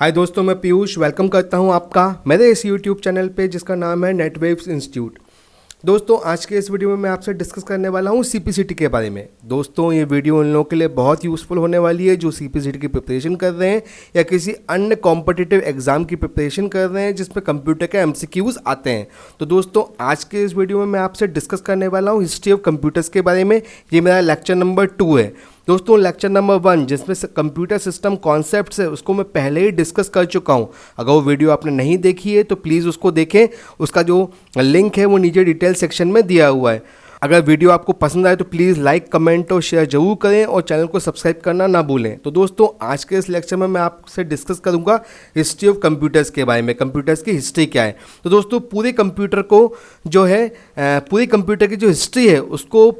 हाय दोस्तों, मैं पीयूष वेलकम करता हूं आपका मेरे इस यूट्यूब चैनल पे जिसका नाम है नेटवेव्स इंस्टीट्यूट। दोस्तों, आज के इस वीडियो में मैं आपसे डिस्कस करने वाला हूं सीपीसीटी के बारे में। दोस्तों, ये वीडियो उन लोगों के लिए बहुत यूज़फुल होने वाली है जो सीपीसीटी की प्रिपरेशन कर रहे हैं या किसी अन्य कॉम्पिटिटिव एग्जाम की प्रिपरेशन कर रहे हैं जिसमें कंप्यूटर के एमसीक्यूज आते हैं। तो दोस्तों, आज के इस वीडियो में मैं आपसे डिस्कस करने वाला हूँ हिस्ट्री ऑफ कंप्यूटर्स के बारे में। ये मेरा लेक्चर नंबर 2 है। दोस्तों, लेक्चर नंबर 1 जिसमें कंप्यूटर सिस्टम कॉन्सेप्ट्स है उसको मैं पहले ही डिस्कस कर चुका हूं। अगर वो वीडियो आपने नहीं देखी है तो प्लीज़ उसको देखें। उसका जो लिंक है वो नीचे डिटेल सेक्शन में दिया हुआ है। अगर वीडियो आपको पसंद आए तो प्लीज़ लाइक, कमेंट और शेयर जरूर करें और चैनल को सब्सक्राइब करना ना भूलें। तो दोस्तों, आज के इस लेक्चर में मैं आपसे डिस्कस करूंगा हिस्ट्री ऑफ कंप्यूटर्स के बारे में। कंप्यूटर्स की हिस्ट्री क्या है। तो दोस्तों, पूरे कंप्यूटर को जो है पूरे कंप्यूटर की जो हिस्ट्री है उसको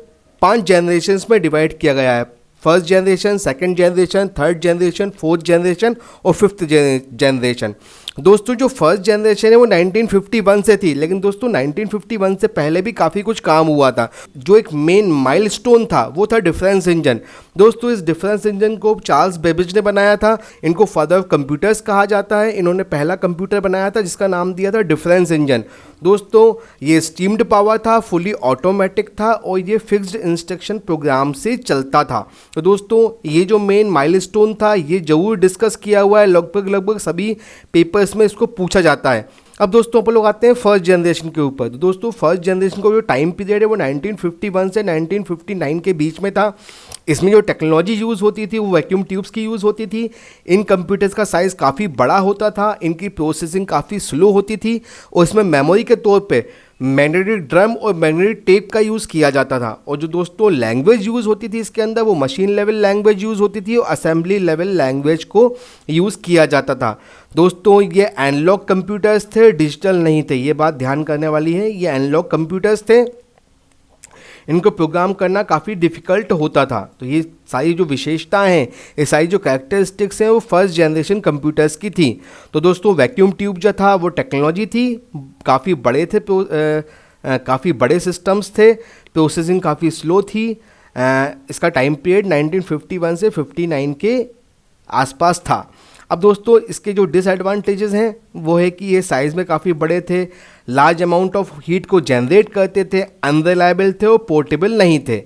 5 जनरेशन्स में डिवाइड किया गया है। First generation, second generation, third generation, fourth generation और फिफ्थ जनरेशन। दोस्तों, जो फर्स्ट जनरेशन है वो 1951 से थी, लेकिन दोस्तों 1951 से पहले भी काफ़ी कुछ काम हुआ था। जो एक मेन माइलस्टोन था वो था डिफरेंस इंजन। दोस्तों, इस डिफरेंस इंजन को चार्ल्स बेबेज ने बनाया था। इनको फादर ऑफ कंप्यूटर्स कहा जाता है। इन्होंने पहला कंप्यूटर बनाया था जिसका नाम दिया था डिफरेंस इंजन। दोस्तों, ये स्टीम्ड पावर था, फुली ऑटोमेटिक था और ये फिक्स्ड इंस्ट्रक्शन प्रोग्राम से चलता था। तो दोस्तों, ये जो मेन माइलस्टोन था ये जरूर डिस्कस किया हुआ है, लगभग सभी पेपर्स में इसको पूछा जाता है। अब दोस्तों, अपन लोग आते हैं फर्स्ट जनरेशन के ऊपर। तो दोस्तों, फर्स्ट जनरेशन का जो टाइम पीरियड है वो 1951 से 1959 के बीच में था। इसमें जो टेक्नोलॉजी यूज़ होती थी वो वैक्यूम ट्यूब्स की यूज़ होती थी। इन कंप्यूटर्स का साइज़ काफ़ी बड़ा होता था, इनकी प्रोसेसिंग काफ़ी स्लो होती थी और इसमें मेमोरी के तौर पे मैग्नेटिक ड्रम और मैग्नेटिक टेप का यूज़ किया जाता था। और जो दोस्तों लैंग्वेज यूज़ होती थी इसके अंदर वो मशीन लेवल लैंग्वेज यूज़ होती थी और असेंबली लेवल लैंग्वेज को यूज़ किया जाता था। दोस्तों, ये एनालॉग कंप्यूटर्स थे, डिजिटल नहीं थे। ये बात ध्यान करने वाली है, ये एनालॉग कंप्यूटर्स थे। इनको प्रोग्राम करना काफ़ी डिफ़िकल्ट होता था। तो ये सारी जो विशेषताएं हैं, ये सारी जो कैरेक्टरिस्टिक्स हैं वो फर्स्ट जनरेशन कंप्यूटर्स की थी। तो दोस्तों, वैक्यूम ट्यूब जो था वो टेक्नोलॉजी थी, काफ़ी बड़े थे, काफ़ी बड़े सिस्टम्स थे, प्रोसेसिंग काफ़ी स्लो थी। इसका टाइम पीरियड 1951 से 59 के आसपास था। अब दोस्तों, इसके जो डिसएडवांटेजेस हैं वो है कि ये साइज़ में काफ़ी बड़े थे, लार्ज अमाउंट ऑफ हीट को जनरेट करते थे, अनरिलायबल थे और पोर्टेबल नहीं थे।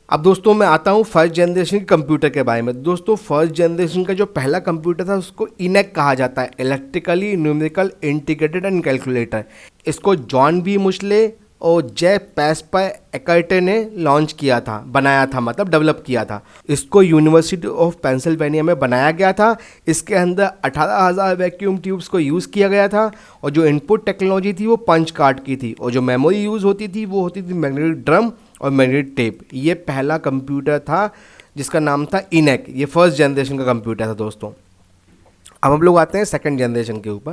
अब दोस्तों, मैं आता हूँ फर्स्ट जनरेशन के कंप्यूटर के बारे में। दोस्तों, फर्स्ट जनरेशन का जो पहला कंप्यूटर था उसको इनेक कहा जाता है, electrically numerical integrated and calculator. इसको जॉन बी मुशले और जे पैस्पर एकर्टे ने लॉन्च किया था, बनाया था, मतलब डेवलप किया था। इसको यूनिवर्सिटी ऑफ पेंसिल्वेनिया में बनाया गया था। इसके अंदर 18,000 वैक्यूम ट्यूब्स को यूज़ किया गया था और जो इनपुट टेक्नोलॉजी थी वो पंच कार्ड की थी और जो मेमोरी यूज़ होती थी वो होती थी मैग्नेटिक ड्रम और मैग्नेटिक टेप। ये पहला कंप्यूटर था जिसका नाम था इनेक। ये फर्स्ट जनरेशन का कंप्यूटर था दोस्तों। अब हम लोग आते हैं सेकंड जनरेशन के ऊपर।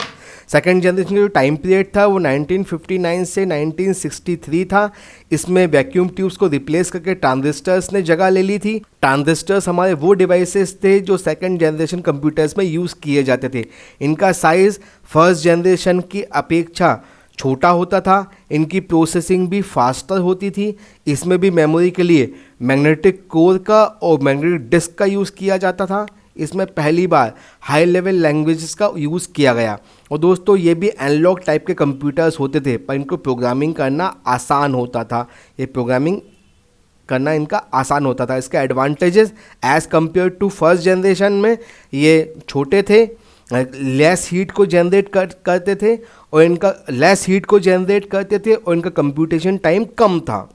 सेकंड जनरेशन का जो टाइम पीरियड था वो 1959 से 1963 था। इसमें वैक्यूम ट्यूब्स को रिप्लेस करके ट्रांजिस्टर्स ने जगह ले ली थी। ट्रांजिस्टर्स हमारे वो डिवाइसेस थे जो सेकंड जनरेशन कंप्यूटर्स में यूज़ किए जाते थे। इनका साइज़ फर्स्ट जनरेशन की अपेक्षा छोटा होता था। इनकी प्रोसेसिंग भी फास्टर होती थी। इसमें भी मेमोरी के लिए मैग्नेटिक कोर का और मैग्नेटिक डिस्क का यूज़ किया जाता था। इसमें पहली बार हाई लेवल लैंग्वेजेस का यूज़ किया गया। और दोस्तों, ये भी एनालॉग टाइप के कंप्यूटर्स होते थे पर इनको प्रोग्रामिंग करना आसान होता था। ये प्रोग्रामिंग करना इनका आसान होता था। इसके advantages as compare to first generation में ये छोटे थे, लेस हीट को जनरेट करते थे और इनका कंप्यूटेशन टाइम कम था।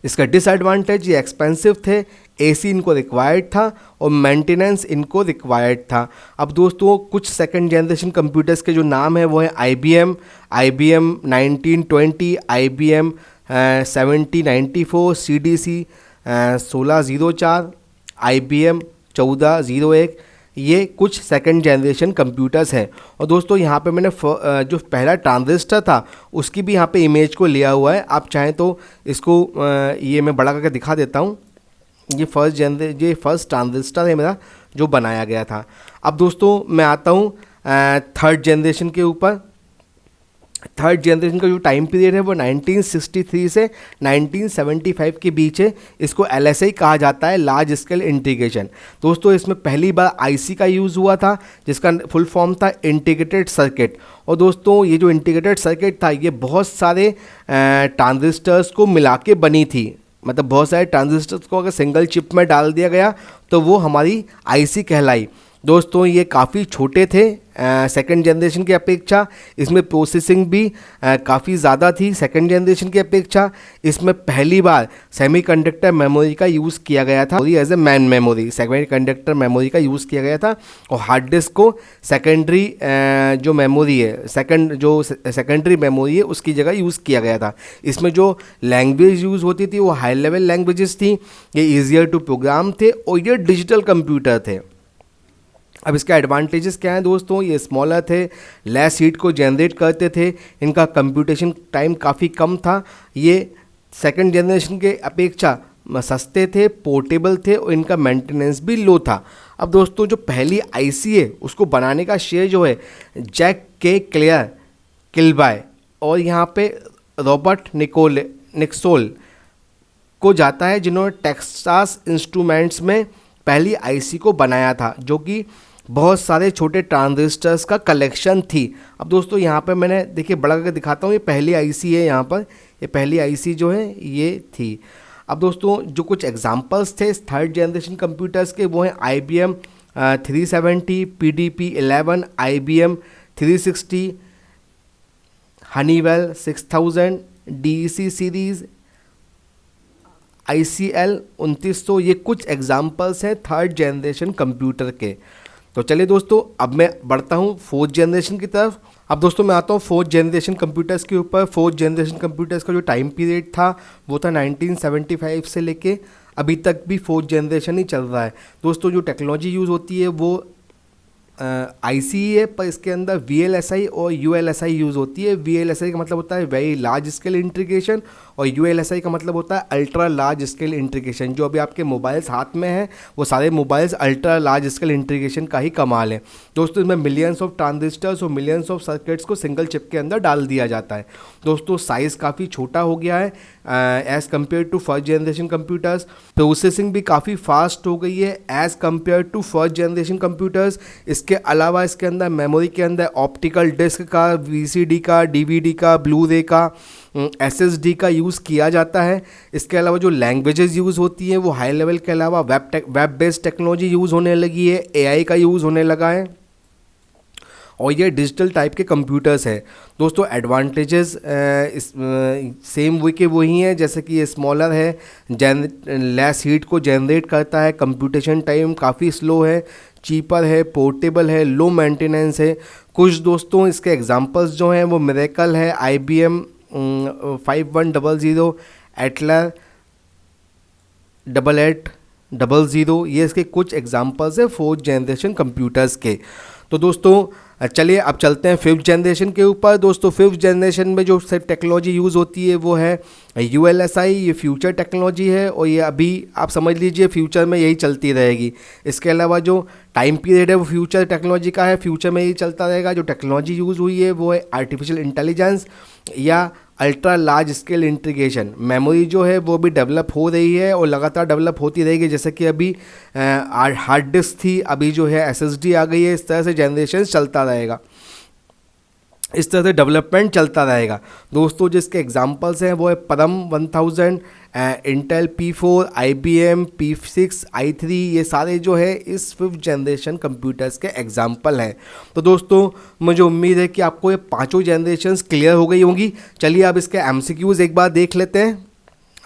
इसका डिसएडवांटेज ये एक्सपेंसिव थे, एसी इनको रिक्वायर्ड था और मेंटेनेंस इनको रिक्वायर्ड था। अब दोस्तों, कुछ सेकंड जनरेशन कंप्यूटर्स के जो नाम है वो है IBM 1920, IBM 7094, CDC 1604, IBM 1401। ये कुछ सेकंड जनरेशन कंप्यूटर्स हैं। और दोस्तों, यहाँ पे मैंने जो पहला ट्रांजिस्टर था उसकी भी यहाँ पे इमेज को लिया हुआ है। आप चाहें तो इसको ये मैं बड़ा करके दिखा देता हूँ। ये फर्स्ट ट्रांजिस्टर है मेरा जो बनाया गया था। अब दोस्तों, मैं आता हूँ थर्ड जनरेशन के ऊपर। थर्ड जनरेशन का जो टाइम पीरियड है वो 1963 से 1975 के बीच है। इसको LSI कहा जाता है, लार्ज स्केल इंटीग्रेशन। दोस्तों इसमें पहली बार IC का यूज़ हुआ था जिसका फुल फॉर्म था इंटीग्रेटेड सर्किट। और दोस्तों ये जो इंटीग्रेटेड सर्किट था ये बहुत सारे ट्रांजिस्टर्स को मिला के बनी थी, मतलब बहुत सारे ट्रांजिस्टर्स को अगर सिंगल चिप में डाल दिया गया तो वो हमारी IC कहलाई। दोस्तों ये काफ़ी छोटे थे सेकंड जनरेशन की अपेक्षा। इसमें प्रोसेसिंग भी काफ़ी ज़्यादा थी सेकंड जनरेशन की अपेक्षा। इसमें पहली बार सेमीकंडक्टर मेमोरी का यूज़ किया गया था as a main memory, semiconductor memory का यूज़ किया गया था। और हार्ड डिस्क को सेकेंडरी जो मेमोरी है सेकेंडरी मेमोरी है उसकी जगह यूज़ किया गया था। इसमें जो लैंग्वेज यूज़ होती थी वो हाई लेवल लैंग्वेजेस थी, ये ईजियर टू प्रोग्राम थे और ये डिजिटल कंप्यूटर थे। अब इसके एडवांटेजेस क्या हैं दोस्तों, ये स्मॉलर थे, लेस हीट को जनरेट करते थे, इनका कंप्यूटेशन टाइम काफ़ी कम था, ये सेकंड जनरेशन के अपेक्षा सस्ते थे, पोर्टेबल थे और इनका मेंटेनेंस भी लो था। अब दोस्तों जो पहली IC है उसको बनाने का श्रेय जो है जैक के किलबाय और यहाँ पे रॉबर्ट निक्सोल को जाता है, जिन्होंने टेक्सास इंस्ट्रूमेंट्स में पहली IC को बनाया था जो कि बहुत सारे छोटे ट्रांजिस्टर्स का कलेक्शन थी। अब दोस्तों यहाँ पे मैंने देखिए बड़ा करके दिखाता हूँ, ये पहली IC है, यहाँ पर ये पहली IC जो है ये थी। अब दोस्तों जो कुछ एग्जांपल्स थे थर्ड जनरेशन कंप्यूटर्स के वो हैं IBM 370, PDP 11, IBM 360, Honeywell 6000, DEC series, ICL 2900। ये कुछ एग्जांपल्स हैं थर्ड जनरेशन कंप्यूटर के। तो चलिए दोस्तों अब मैं बढ़ता हूँ फोर्थ जनरेशन की तरफ। अब दोस्तों मैं आता हूँ फोर्थ जनरेशन कंप्यूटर्स के ऊपर। फोर्थ जनरेशन कंप्यूटर्स का जो टाइम पीरियड था वो था 1975 से लेके अभी तक भी फोर्थ जनरेशन ही चल रहा है। दोस्तों जो टेक्नोलॉजी यूज़ होती है वो IC है, पर इसके अंदर VLSI और ULSI यूज़ होती है। VLSI का मतलब होता है वेरी लार्ज स्केल इंटीग्रेशन और ULSI का मतलब होता है अल्ट्रा लार्ज स्केल इंटीग्रेशन। जो अभी आपके मोबाइल्स हाथ में हैं वो सारे mobiles ultra large scale integration का ही कमाल है। दोस्तों इसमें मिलियंस ऑफ ट्रांजिस्टर्स और मिलियंस ऑफ सर्किट्स को सिंगल चिप के अंदर डाल दिया जाता है। दोस्तों साइज़ काफ़ी छोटा हो गया है as compare to first generation computers. Processing भी काफ़ी फास्ट हो गई है as compare to first generation computers. इसके अलावा इसके अंदर मेमोरी के अंदर ऑप्टिकल डिस्क का, VCD का, DVD का, ब्लू-रे का, SSD का यूज़ किया जाता है। इसके अलावा जो लैंग्वेजेस यूज़ होती हैं वो हाई लेवल के अलावा वेब बेस्ड टेक्नोलॉजी यूज़ होने लगी है, AI का यूज़ होने लगा है और ये डिजिटल टाइप के कंप्यूटर्स हैं। दोस्तों एडवांटेजेस सेम वे के वही हैं, जैसे कि ये स्मॉलर है, लेस हीट को जनरेट करता है, कंप्यूटेशन टाइम काफ़ी स्लो है, चीपर है, पोर्टेबल है, लो मेंटेनेंस है। कुछ दोस्तों इसके एग्जांपल्स जो हैं वो मिरेकल है, IBM 5100, एटलर 8800, ये इसके कुछ एग्जांपल्स है फोर्थ जनरेशन कंप्यूटर्स के। तो दोस्तों चलिए अब चलते हैं फिफ्थ जनरेशन के ऊपर। दोस्तों फिफ्थ जनरेशन में जो सिर्फ टेक्नोलॉजी यूज़ होती है वो है ULSI। ये फ्यूचर टेक्नोलॉजी है और ये अभी आप समझ लीजिए फ्यूचर में यही चलती रहेगी। इसके अलावा जो टाइम पीरियड है वो फ्यूचर टेक्नोलॉजी का है, फ्यूचर में यही चलता रहेगा। जो टेक्नोलॉजी यूज़ हुई है वो है आर्टिफिशियल इंटेलिजेंस या ultra large scale integration. Memory जो है वो भी डेवलप हो रही है और लगातार डेवलप होती रहेगी। जैसे कि अभी हार्ड डिस्क थी, अभी जो है SSD आ गई है। इस तरह से जनरेशन चलता रहेगा, इस तरह से डेवलपमेंट चलता रहेगा। दोस्तों जिसके एग्जांपल्स हैं वो है परम 1000, Intel P4, IBM P6, i3, ये सारे जो है इस फिफ्थ जनरेशन कंप्यूटर्स के एग्जांपल हैं। तो दोस्तों मुझे उम्मीद है कि आपको ये पांचों जनरेशन्स क्लियर हो गई होंगी। चलिए अब इसके MCQs एक बार देख लेते हैं।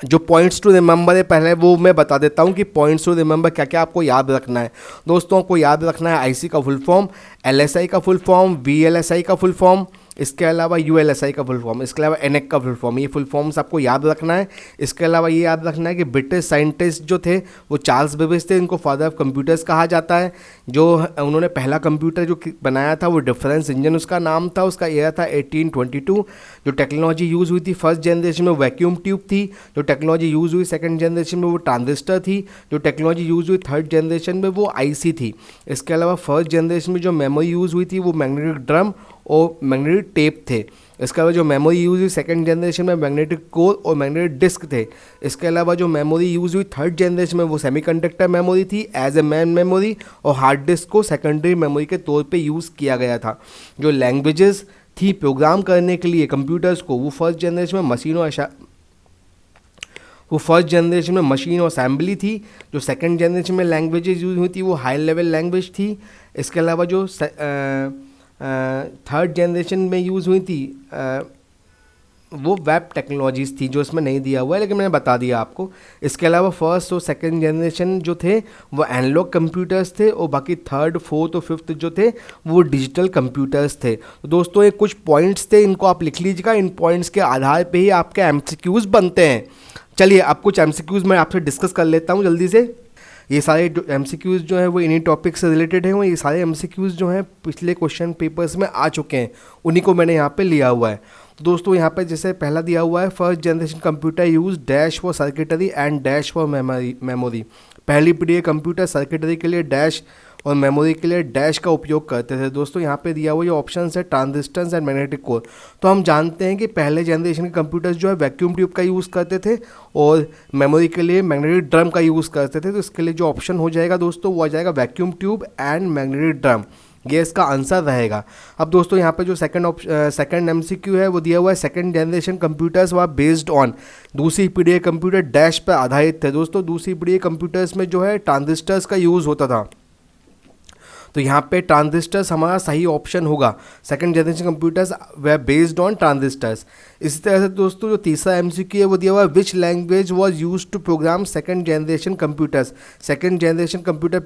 जो पॉइंट्स टू रिमेंबर है पहले वो मैं बता देता हूँ कि पॉइंट्स टू रिमेंबर क्या क्या आपको याद रखना है। दोस्तों को याद रखना है IC का फुल फॉर्म, LSI का फुल फॉर्म, VLSI का फुल फॉर्म, इसके अलावा ULSI का फुल फॉर्म, इसके अलावा NAC का फुल फॉर्म। ये फुल फॉर्म्स आपको याद रखना है। इसके अलावा ये याद रखना है कि ब्रिटिश साइंटिस्ट जो थे वो चार्ल्स बेबेज थे, इनको फादर ऑफ कंप्यूटर्स कहा जाता है। जो उन्होंने पहला कंप्यूटर जो बनाया था वो डिफरेंस इंजन उसका नाम था, उसका ईयर था 1822। जो टेक्नोलॉजी यूज़ हुई थी फर्स्ट जनरेशन में वैक्यूम ट्यूब थी। जो टेक्नोलॉजी यूज़ हुई सेकेंड जनरेशन में वो ट्रांजिस्टर थी। जो टेक्नोलॉजी यूज़ हुई थर्ड जनरेशन में वो IC थी। इसके अलावा फर्स्ट जनरेशन में जो मेमोरी यूज़ हुई थी वो मैग्नेटिक ड्रम और मैग्नेटिक टेप थे। इसके अलावा जो मेमोरी यूज़ हुई सेकंड जनरेशन में मैग्नेटिक कोर और मैग्नेटिक डिस्क थे। इसके अलावा जो मेमोरी यूज़ हुई थर्ड जनरेशन में वो सेमीकंडक्टर मेमोरी थी एज ए मैन मेमोरी, और हार्ड डिस्क को सेकेंडरी मेमोरी के तौर पे यूज़ किया गया था। जो लैंग्वेजेस थी प्रोग्राम करने के लिए कंप्यूटर्स को, वो फर्स्ट जनरेशन में मशीन और असेंबली थी। जो सेकंड जनरेशन में लैंग्वेजेस यूज हुई थी वो हाई लेवल लैंग्वेज थी। इसके अलावा जो थर्ड जनरेशन में यूज़ हुई थी वो वेब टेक्नोलॉजीज़ थी, जो इसमें नहीं दिया हुआ है लेकिन मैंने बता दिया आपको। इसके अलावा फर्स्ट और सेकंड जनरेशन जो थे वो एनालॉग कंप्यूटर्स थे, और बाकी थर्ड फोर्थ और फिफ्थ जो थे वो डिजिटल कंप्यूटर्स थे। तो दोस्तों ये कुछ पॉइंट्स थे, इनको आप लिख लीजिएगा। इन पॉइंट्स के आधार पे ही आपके एमसीक्यूज़ बनते हैं। चलिए अब कुछ एमसीक्यूज़ मैं आपसे डिस्कस कर लेता हूँ जल्दी से। ये सारे एमसीक्यूज़ जो हैं वो इन्हीं टॉपिक से रिलेटेड हैं। ये सारे एमसीक्यूज़ जो हैं पिछले क्वेश्चन पेपर्स में आ चुके हैं, उन्हीं को मैंने यहाँ पे लिया हुआ है। दोस्तों यहाँ पे जैसे पहला दिया हुआ है, first generation computer use dash for circuitry and dash for memory. पहली पीढ़ी के कंप्यूटर सर्किटरी के लिए डैश और मेमोरी के लिए डैश का उपयोग करते थे। दोस्तों यहाँ पे दिया हुआ ये ऑप्शन है ट्रांजिस्टर्स एंड मैग्नेटिक कोर। तो हम जानते हैं कि पहले जनरेशन के कंप्यूटर्स जो है वैक्यूम ट्यूब का यूज़ करते थे और मेमोरी के लिए मैग्नेटिक ड्रम का यूज़ करते थे। तो इसके लिए जो ऑप्शन हो जाएगा दोस्तों वो आ जाएगा vacuum tube and magnetic drum, ये इसका आंसर रहेगा। अब दोस्तों यहाँ पे जो सेकंड एमसीक्यू है वो दिया हुआ है second generation computers were based on, दूसरी पीढ़ी के कंप्यूटर डैश पर आधारित थे। दोस्तों दूसरी पीढ़ी के कंप्यूटर्स में जो है ट्रांजिस्टर्स का यूज़ होता था, तो यहाँ पे ट्रांजिस्टर्स हमारा सही ऑप्शन होगा। Second generation computers way based on transistors. इसी तरह से दोस्तों जो तीसरा एमसीक्यू है वो दिया हुआ है which language was used to program second generation computers. Second generation computer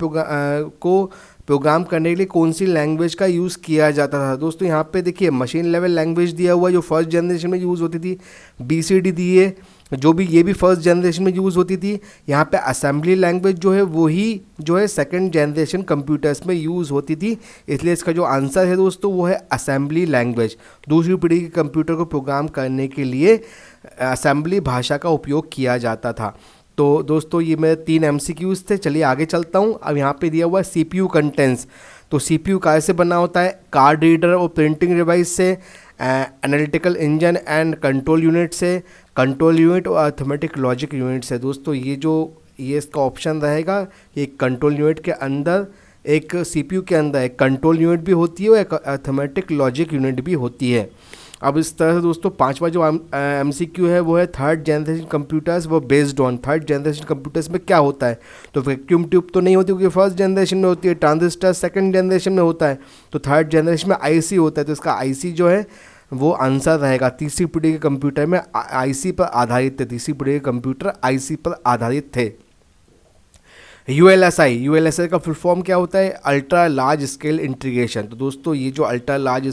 को प्रोग्राम करने के लिए कौन सी लैंग्वेज का यूज़ किया जाता था। दोस्तों यहाँ पे देखिए मशीन लेवल लैंग्वेज दिया हुआ है जो फर्स्ट जनरेशन में यूज़ होती थी, BCD दी है जो भी, ये भी फर्स्ट जनरेशन में यूज़ होती थी। यहाँ पे असेंबली लैंग्वेज जो है वही जो है सेकंड जनरेशन कंप्यूटर्स में यूज़ होती थी, इसलिए इसका जो आंसर है दोस्तों वो है असेंबली लैंग्वेज। दूसरी पीढ़ी के कंप्यूटर को प्रोग्राम करने के लिए असेंबली भाषा का उपयोग किया जाता था। तो दोस्तों ये मेरे 3 एमसीक्यूज़ थे। चलिए आगे चलता हूँ। अब यहाँ पे दिया हुआ है CPU कंटेंट्स। तो CPU कैसे बना होता है, कार्ड रीडर और प्रिंटिंग डिवाइस से, analytical engine and control unit से, कंट्रोल यूनिट और अर्थमेटिक लॉजिक यूनिट से। दोस्तों ये इसका ऑप्शन रहेगा कि एक कंट्रोल यूनिट के अंदर, एक CPU के अंदर एक कंट्रोल यूनिट भी होती है और एक अर्थमेटिक लॉजिक यूनिट भी होती है। अब इस तरह से दोस्तों पांचवा जो एमसीक्यू है वो है थर्ड जनरेशन कंप्यूटर्स वो based on. Third generation computers में क्या होता है, तो वैक्यूम ट्यूब तो नहीं होती क्योंकि फर्स्ट जनरेशन में होती है, ट्रांजिस्टर सेकंड जनरेशन में होता है, तो थर्ड जनरेशन में आईसी होता है। तो इसका आईसी जो है वो आंसर रहेगा। तीसरी पीढ़ी के कंप्यूटर में आईसी पर आधारित थे, तीसरी पीढ़ी के कंप्यूटर आईसी पर आधारित थे। यूएलएसआई का फुल फॉर्म क्या होता है, अल्ट्रा लार्ज स्केल इंटीग्रेशन। तो दोस्तों ये जो अल्ट्रा लार्ज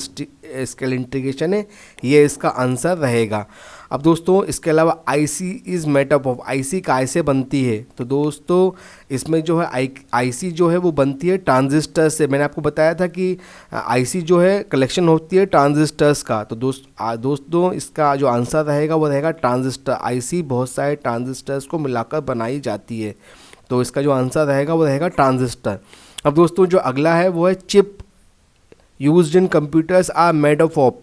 स्केल इंटीग्रेशन है ये इसका आंसर रहेगा। अब दोस्तों इसके अलावा IC is made up of, IC कैसे बनती है, तो दोस्तों इसमें जो है आईसी जो है वो बनती है ट्रांजिस्टर्स से। मैंने आपको बताया था कि आईसी जो है कलेक्शन होती है ट्रांजिस्टर्स का। तो दोस्तों इसका जो आंसर रहेगा वो रहेगा ट्रांजिस्टर। आईसी बहुत सारे ट्रांजिस्टर्स को मिलाकर बनाई जाती है, तो इसका जो आंसर रहेगा वो रहेगा ट्रांजिस्टर। अब दोस्तों जो अगला है वो है chip used in computers are made of.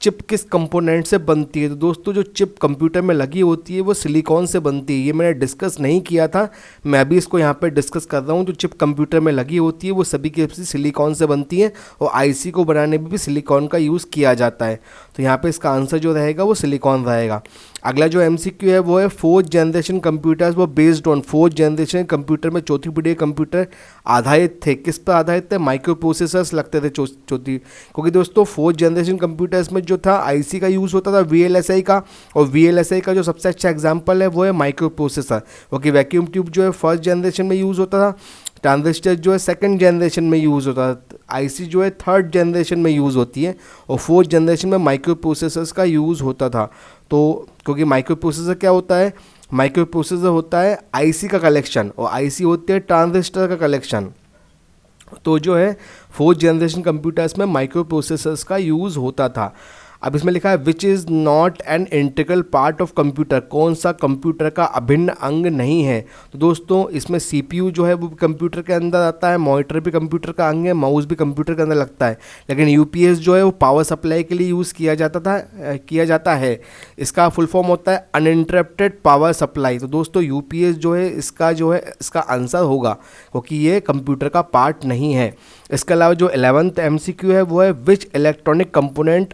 Chip किस कंपोनेंट से बनती है, तो दोस्तों जो चिप कंप्यूटर में लगी होती है वो सिलिकॉन से बनती है। ये मैंने डिस्कस नहीं किया था, मैं भी इसको यहाँ पे डिस्कस कर रहा हूँ। जो चिप कंप्यूटर में लगी होती है वो सभी की सिलिकॉन से बनती है और आईसी को बनाने में भी सिलिकॉन का यूज़ किया जाता है। तो यहाँ पे इसका आंसर जो रहेगा वो सिलिकॉन रहेगा। अगला जो एमसीक्यू है वो है फोर्थ जनरेशन कंप्यूटर्स वो based on. Fourth generation computer में चौथी पीढ़ी के कंप्यूटर आधारित थे, किस पर आधारित थे, माइक्रो प्रोसेसर्स लगते थे चौथी, क्योंकि दोस्तों फोर्थ जनरेशन कंप्यूटर्स में जो था आईसी का यूज़ होता था वीएलएसआई का, और वीएलएसआई का जो सबसे अच्छा एग्जांपल है वो है माइक्रो प्रोसेसर, क्योंकि वैक्यूम ट्यूब जो है फर्स्ट जनरेशन में यूज़ होता था, ट्रांजिस्टर जो है सेकंड जनरेशन में यूज़ होता था, आईसी जो है थर्ड जनरेशन में यूज़ होती है, और फोर्थ जनरेशन में माइक्रो प्रोसेसर्स का यूज़ होता था। तो क्योंकि माइक्रो प्रोसेसर क्या होता है, माइक्रो प्रोसेसर होता है आईसी का कलेक्शन और आईसी होते हैं ट्रांजिस्टर का कलेक्शन। तो जो है फोर्थ जनरेशन कंप्यूटर्स में माइक्रो प्रोसेसर्स का यूज़ होता था। अब इसमें लिखा है which is not an integral part of computer, कौन सा कंप्यूटर का अभिन्न अंग नहीं है। तो दोस्तों इसमें सीपीयू जो है वो कंप्यूटर के अंदर आता है, मॉनिटर भी कंप्यूटर का अंग है, माउस भी कंप्यूटर के अंदर लगता है, लेकिन यूपीएस जो है वो पावर सप्लाई के लिए यूज़ किया जाता है। इसका फुल फॉर्म होता है अनइंटरप्टेड पावर सप्लाई। तो दोस्तों यूपीएस जो है इसका आंसर होगा, क्योंकि ये कंप्यूटर का पार्ट नहीं है। इसके अलावा जो 11th एमसीक्यू है वो है which electronic component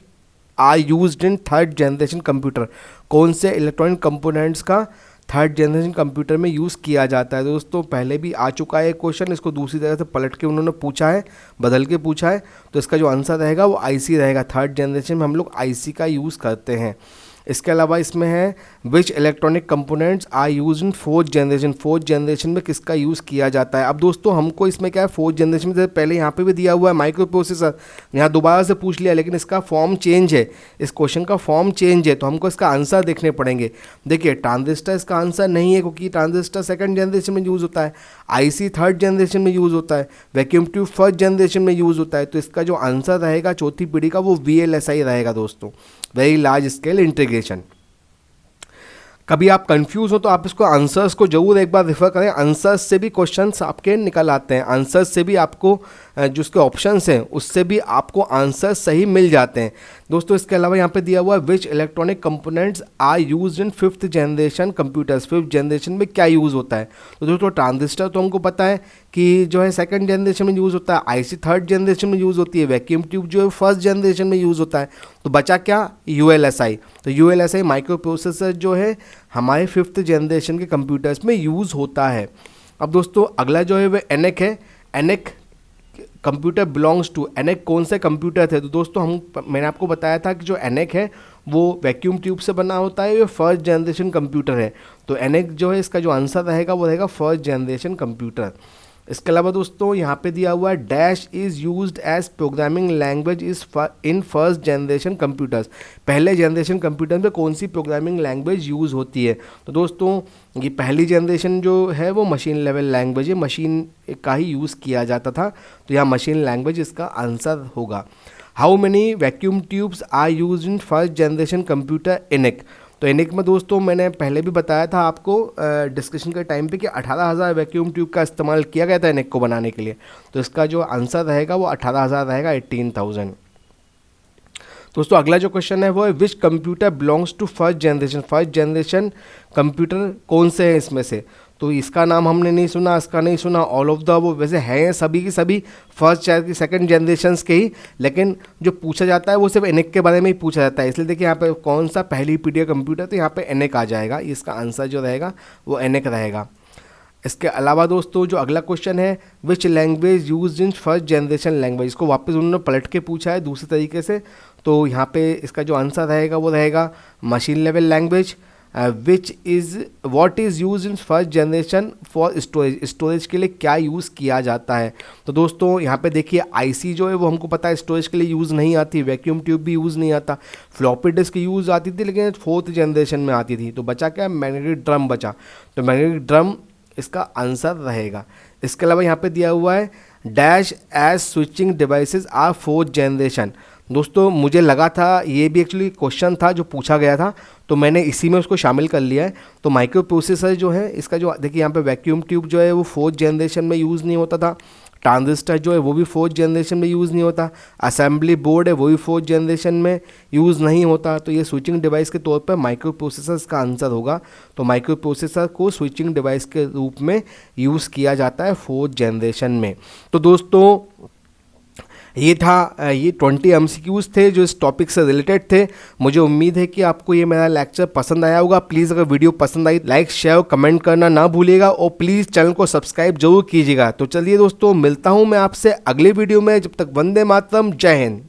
are used in third generation computer, कौन से इलेक्ट्रॉनिक कंपोनेंट्स का थर्ड जनरेशन कंप्यूटर में यूज़ किया जाता है। दोस्तों पहले भी आ चुका है क्वेश्चन, इसको दूसरी तरह से पलट के उन्होंने पूछा है, बदल के पूछा है, तो इसका जो आंसर रहेगा वो आईसी रहेगा। थर्ड जनरेशन में हम लोग आईसी का यूज़ करते हैं। इसके अलावा इसमें है which electronic components are use in fourth generation, fourth generation में किसका यूज़ किया जाता है। अब दोस्तों हमको इसमें क्या है, फोर्थ जनरेशन में पहले यहाँ पे भी दिया हुआ है माइक्रो प्रोसेसर, यहाँ दोबारा से पूछ लिया, लेकिन इसका फॉर्म चेंज है, इस क्वेश्चन का फॉर्म चेंज है, तो हमको इसका आंसर देखने पड़ेंगे। देखिए ट्रांजिस्टर इसका आंसर नहीं है, क्योंकि ट्रांजिस्टर सेकंड जनरेशन में यूज़ होता है, आईसी थर्ड जनरेशन में यूज़ होता है, वैक्यूम ट्यूब फर्स्ट जनरेशन में यूज़ होता है। तो इसका जो आंसर रहेगा चौथी पीढ़ी का वो VLSI रहेगा दोस्तों, वेरी लार्ज स्केल इंटीग्रेशन। कभी आप कंफ्यूज हो तो आप इसको आंसर्स को जरूर एक बार रेफर करें, आंसर्स से भी क्वेश्चंस आपके निकल आते हैं, आंसर्स से भी आपको जो उसके ऑप्शंस हैं उससे भी आपको आंसर्स सही मिल जाते हैं दोस्तों। इसके अलावा यहाँ पे दिया हुआ है which electronic components are used in fifth generation computers, fifth generation में क्या यूज़ होता है। तो दोस्तों ट्रांजिस्टर तो हमको पता है कि जो है सेकंड जनरेशन में यूज़ होता है, आईसी थर्ड जनरेशन में यूज़ होती है, वैक्यूम ट्यूब जो है फर्स्ट जनरेशन में यूज़ होता है। तो बचा क्या, ULSI। तो ULSI माइक्रो प्रोसेसर जो है हमारे फिफ्थ जनरेशन के कंप्यूटर्स में यूज़ होता है। अब दोस्तों अगला जो है वह ENIAC है। ENIAC computer belongs to, ENIAC कौन से कंप्यूटर थे। तो दोस्तों मैंने आपको बताया था कि जो ENIAC है वो वैक्यूम ट्यूब से बना होता है, ये फर्स्ट जनरेशन कंप्यूटर है। तो ENIAC जो है इसका जो आंसर रहेगा वो रहेगा फर्स्ट जनरेशन कंप्यूटर। इसके अलावा दोस्तों यहाँ पे दिया हुआ है dash is used as programming language in first generation computers, पहले जनरेशन कंप्यूटर में कौन सी प्रोग्रामिंग लैंग्वेज यूज़ होती है। तो दोस्तों ये पहली जनरेशन जो है वो मशीन लेवल लैंग्वेज है, मशीन का ही यूज़ किया जाता था, तो यहाँ मशीन लैंग्वेज इसका आंसर होगा। How many vacuum tubes are use in first generation computer ENIAC। तो ENIAC में दोस्तों मैंने पहले भी बताया था आपको डिस्कशन के टाइम पे कि 18,000 वैक्यूम ट्यूब का इस्तेमाल किया गया था ENIAC को बनाने के लिए। तो इसका जो आंसर रहेगा वो 18,000 रहेगा, 18,000। दोस्तों अगला जो क्वेश्चन है वो है which computer belongs to first generation, first generation computer कौन से हैं इसमें से। तो इसका नाम हमने नहीं सुना, इसका नहीं सुना, ऑल ऑफ द वो वैसे हैं सभी की सभी फर्स्ट सेकंड जनरेशन्स के ही, लेकिन जो पूछा जाता है वो सिर्फ ENIAC के बारे में ही पूछा जाता है। इसलिए देखिए यहाँ पे कौन सा पहली पीढ़ी का कंप्यूटर, तो यहाँ पे ENIAC आ जाएगा, इसका आंसर जो रहेगा वो ENIAC रहेगा। इसके अलावा दोस्तों जो अगला क्वेश्चन है which language use in first generation language, इसको वापस उन्होंने पलट के पूछा है दूसरे तरीके से। तो यहाँ पे इसका जो आंसर रहेगा वो रहेगा machine level language. What is use in first generation for storage, storage के लिए क्या यूज़ किया जाता है। तो दोस्तों यहाँ पे देखिए आईसी जो है वो हमको पता है स्टोरेज के लिए यूज़ नहीं आती, वैक्यूम ट्यूब भी यूज़ नहीं आता, फ्लॉपी डिस्क यूज़ आती थी लेकिन फोर्थ जनरेशन में आती थी। तो बचा क्या, मैग्नेटिक ड्रम बचा, तो मैग्नेटिक ड्रम इसका आंसर रहेगा। इसके अलावा यहाँ पे दिया हुआ है dash as switching devices are fourth generation. दोस्तों मुझे लगा था ये भी एक्चुअली क्वेश्चन था जो पूछा गया था, तो मैंने इसी में उसको शामिल कर लिया है। तो माइक्रो प्रोसेसर जो है इसका जो देखिए यहाँ पे वैक्यूम ट्यूब जो है वो फोर्थ जनरेशन में यूज़ नहीं होता था, ट्रांजिस्टर जो है वो भी फोर्थ जनरेशन में यूज़ नहीं होता, असेंबली बोर्ड है वो भी फोर्थ जनरेशन में यूज़ नहीं होता। तो ये स्विचिंग डिवाइस के तौर पर माइक्रो प्रोसेसर का आंसर होगा। तो माइक्रो प्रोसेसर को स्विचिंग डिवाइस के रूप में यूज़ किया जाता है फोर्थ जनरेशन में। तो दोस्तों ये 20 MCQs थे जो इस टॉपिक से रिलेटेड थे। मुझे उम्मीद है कि आपको ये मेरा लेक्चर पसंद आया होगा। प्लीज़ अगर वीडियो पसंद आई लाइक शेयर कमेंट करना ना भूलिएगा और प्लीज़ चैनल को सब्सक्राइब जरूर कीजिएगा। तो चलिए दोस्तों मिलता हूँ मैं आपसे अगले वीडियो में, जब तक वंदे मातरम, जय हिंद।